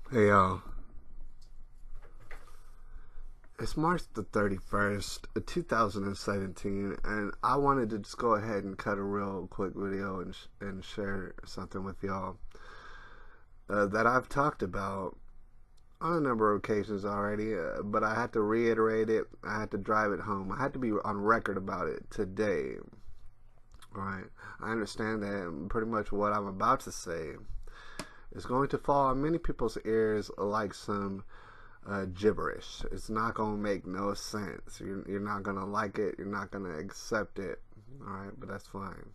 Hey y'all, it's March the 31st, 2017, and I wanted to just go ahead and cut a real quick video and share something with y'all that I've talked about on a number of occasions already, but I had to reiterate it, I had to drive it home, I had to be on record about it today. Alright, I understand that pretty much what I'm about to say is going to fall on many people's ears like some gibberish. It's not gonna make no sense. You're not gonna like it. You're not gonna accept it. All right, but that's fine.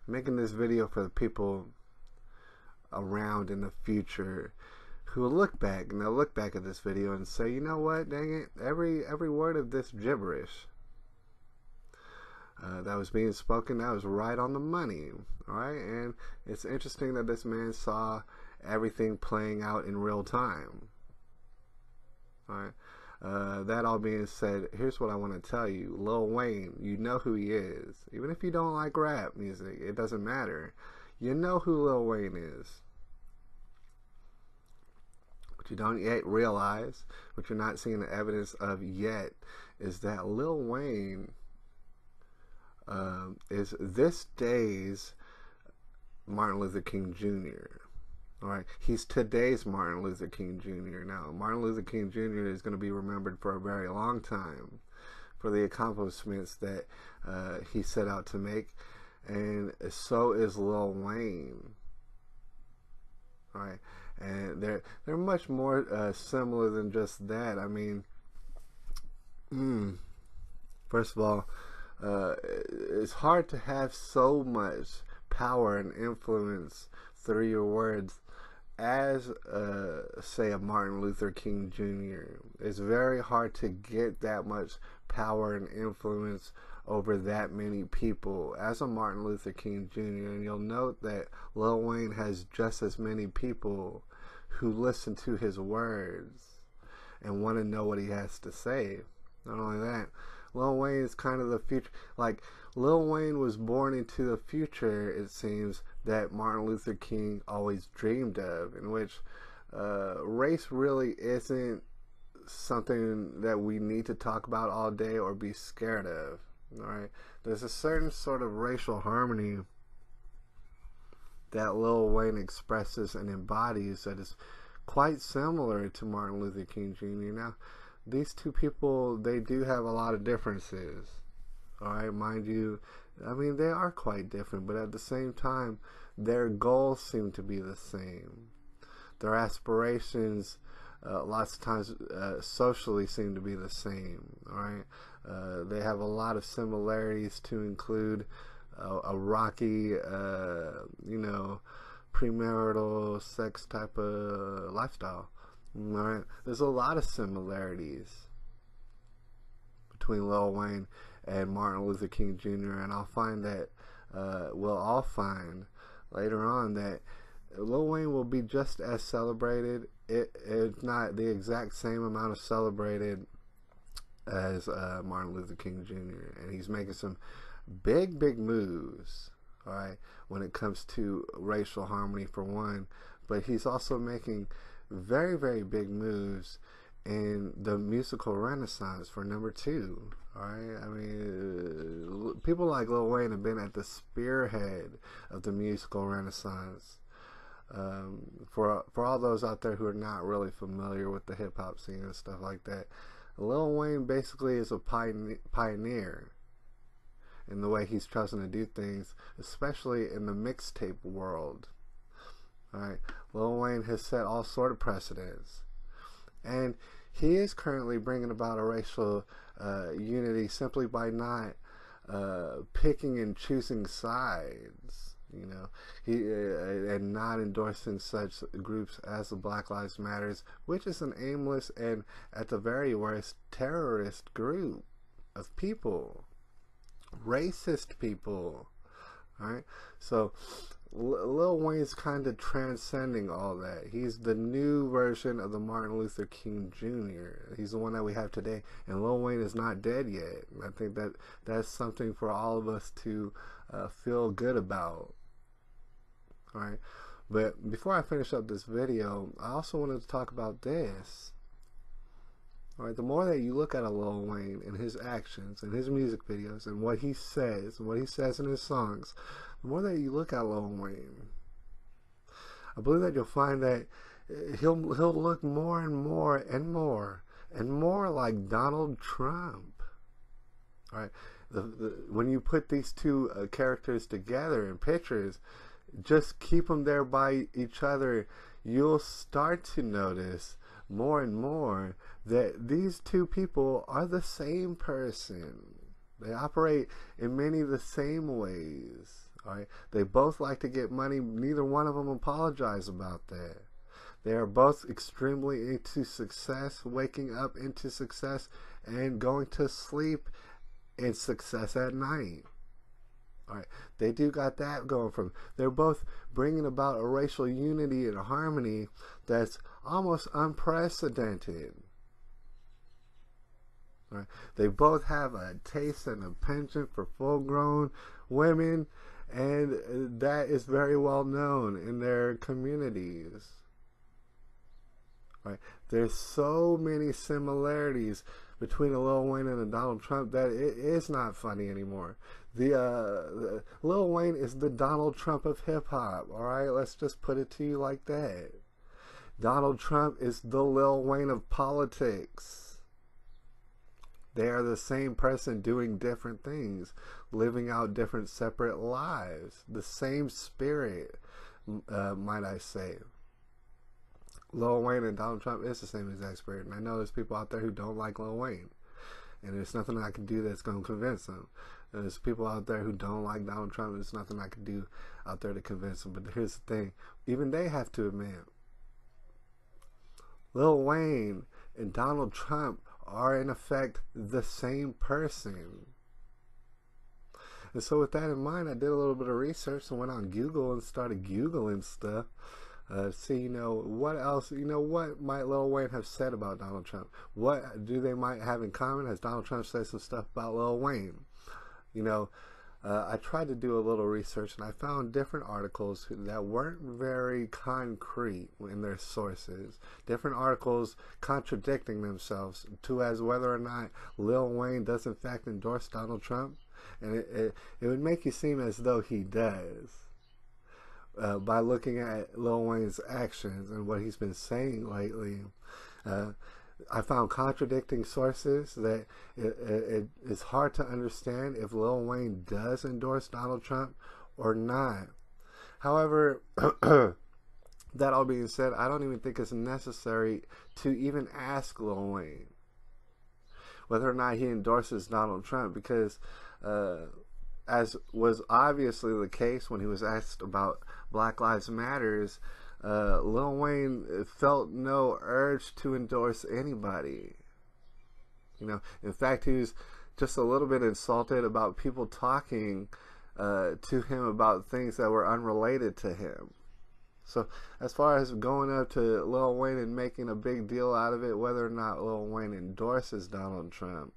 I'm making this video for the people around in the future who will look back and they'll look back at this video and say, you know what? Dang it! Every word of this gibberish that was being spoken, that was right on the money. All right, and it's interesting that this man saw everything playing out in real time. All right. That all being said, here's what I want to tell you. Lil Wayne, you know who he is. Even if you don't like rap music, it doesn't matter. You know who Lil Wayne is. What you don't yet realize, what you're not seeing the evidence of yet, is that Lil Wayne is this day's Martin Luther King Jr. All right, he's today's Martin Luther King Jr. Now, Martin Luther King Jr. is going to be remembered for a very long time for the accomplishments that he set out to make, and so is Lil Wayne. All right, and they're much more similar than just that. I mean, first of all, it's hard to have so much power and influence through your words as say a Martin Luther King Jr. It's very hard to get that much power and influence over that many people as a Martin Luther King Jr. And you'll note that Lil Wayne has just as many people who listen to his words and want to know what he has to say. Not only that, Lil Wayne is kind of the future. Like, Lil Wayne was born into the future, it seems, that Martin Luther King always dreamed of, in which race really isn't something that we need to talk about all day or be scared of. All right, there's a certain sort of racial harmony that Lil Wayne expresses and embodies that is quite similar to Martin Luther King Jr. Now, these two people, they do have a lot of differences. All right, mind you, I mean, they are quite different, but at the same time, their goals seem to be the same. Their aspirations, lots of times, socially seem to be the same. All right, they have a lot of similarities to include a rocky, premarital sex type of lifestyle. All right, there's a lot of similarities between Lil Wayne and Martin Luther King Jr. And I'll find that we'll all find later on that Lil Wayne will be just as celebrated, if not the exact same amount of celebrated as Martin Luther King Jr. And he's making some big moves, all right, when it comes to racial harmony for one, but he's also making very big moves in the musical renaissance for number two. All right, I mean, people like Lil Wayne have been at the spearhead of the musical renaissance. For all those out there who are not really familiar with the hip hop scene and stuff like that, Lil Wayne basically is a pioneer in the way he's chosen to do things, especially in the mixtape world. All right, Lil Wayne has set all sort of precedents, and he is currently bringing about a racial unity simply by not picking and choosing sides. And not endorsing such groups as the Black Lives Matters, which is an aimless and, at the very worst, terrorist group of people, racist people. All right, so Lil Wayne's kind of transcending all that. He's the new version of the Martin Luther King Jr. He's the one that we have today, and Lil Wayne is not dead yet. I think that that's something for all of us to feel good about. All right, But before I finish up this video, I also wanted to talk about this. All right, the more that you look at a Lil Wayne and his actions and his music videos and what he says in his songs, the more that you look at Lil Wayne, I believe that you'll find that he'll look more and more and more and more like Donald Trump. All right, when you put these two characters together in pictures, just keep them there by each other, you'll start to notice more and more that these two people are the same person. They operate in many of the same ways. All right, they both like to get money. Neither one of them apologize about that. They are both extremely into success, waking up into success and going to sleep in success at night. All right, they do got that going for them. They're both bringing about a racial unity and harmony that's almost unprecedented. All right, they both have a taste and a penchant for full-grown women, and that is very well known in their communities. Right. There's so many similarities between a Lil Wayne and a Donald Trump that it is not funny anymore. The Lil Wayne is the Donald Trump of hip hop. All right, let's just put it to you like that. Donald Trump is the Lil Wayne of politics. They are the same person doing different things, living out different separate lives. The same spirit, might I say. Lil Wayne and Donald Trump is the same exact spirit. And I know there's people out there who don't like Lil Wayne. And there's nothing I can do that's going to convince them. There's people out there who don't like Donald Trump. And there's nothing I can do out there to convince them. But here's the thing. Even they have to admit, Lil Wayne and Donald Trump are in effect the same person. And so with that in mind, I did a little bit of research and went on Google and started Googling stuff. See, what else, what might Lil Wayne have said about Donald Trump? What do they might have in common? Has Donald Trump said some stuff about Lil Wayne? I tried to do a little research and I found different articles that weren't very concrete in their sources. Different articles contradicting themselves to as whether or not Lil Wayne does in fact endorse Donald Trump. And it would make you seem as though he does. By looking at Lil Wayne's actions and what he's been saying lately, I found contradicting sources that it's hard to understand if Lil Wayne does endorse Donald Trump or not. However, that all being said, I don't even think it's necessary to even ask Lil Wayne whether or not he endorses Donald Trump, because as was obviously the case when he was asked about Black Lives Matters, Lil Wayne felt no urge to endorse anybody. In fact, he was just a little bit insulted about people talking to him about things that were unrelated to him. So as far as going up to Lil Wayne and making a big deal out of it, whether or not Lil Wayne endorses Donald Trump,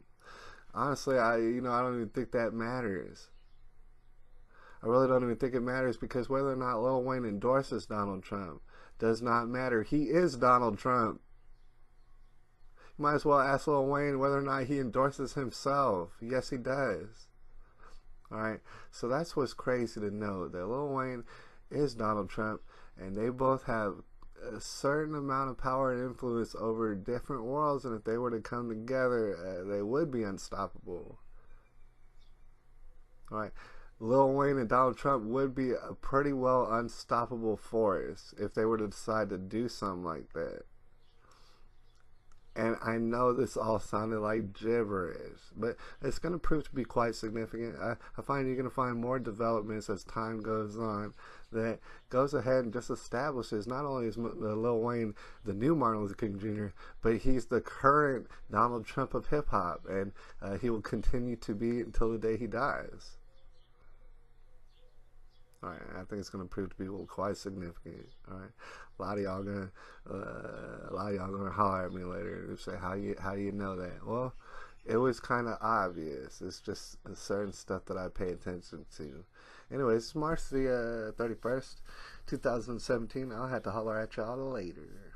honestly, I don't even think that matters. I really don't even think it matters, because whether or not Lil Wayne endorses Donald Trump does not matter. He is Donald Trump. You might as well ask Lil Wayne whether or not he endorses himself. Yes, he does. Alright, so that's what's crazy to know, that Lil Wayne is Donald Trump, and they both have a certain amount of power and influence over different worlds, and if they were to come together, they would be unstoppable. Alright, Lil Wayne and Donald Trump would be a pretty well unstoppable force if they were to decide to do something like that. And I know this all sounded like gibberish, but it's going to prove to be quite significant. I find you're going to find more developments as time goes on that goes ahead and just establishes not only is Lil Wayne the new Martin Luther King Jr., but he's the current Donald Trump of hip-hop, and he will continue to be until the day he dies. Alright, I think it's going to prove to be quite significant. Alright, a lot of y'all gonna holler at me later and say, how do you know that? Well, it was kind of obvious. It's just certain stuff that I pay attention to. Anyways, it's March the 31st, 2017. I'll have to holler at y'all later.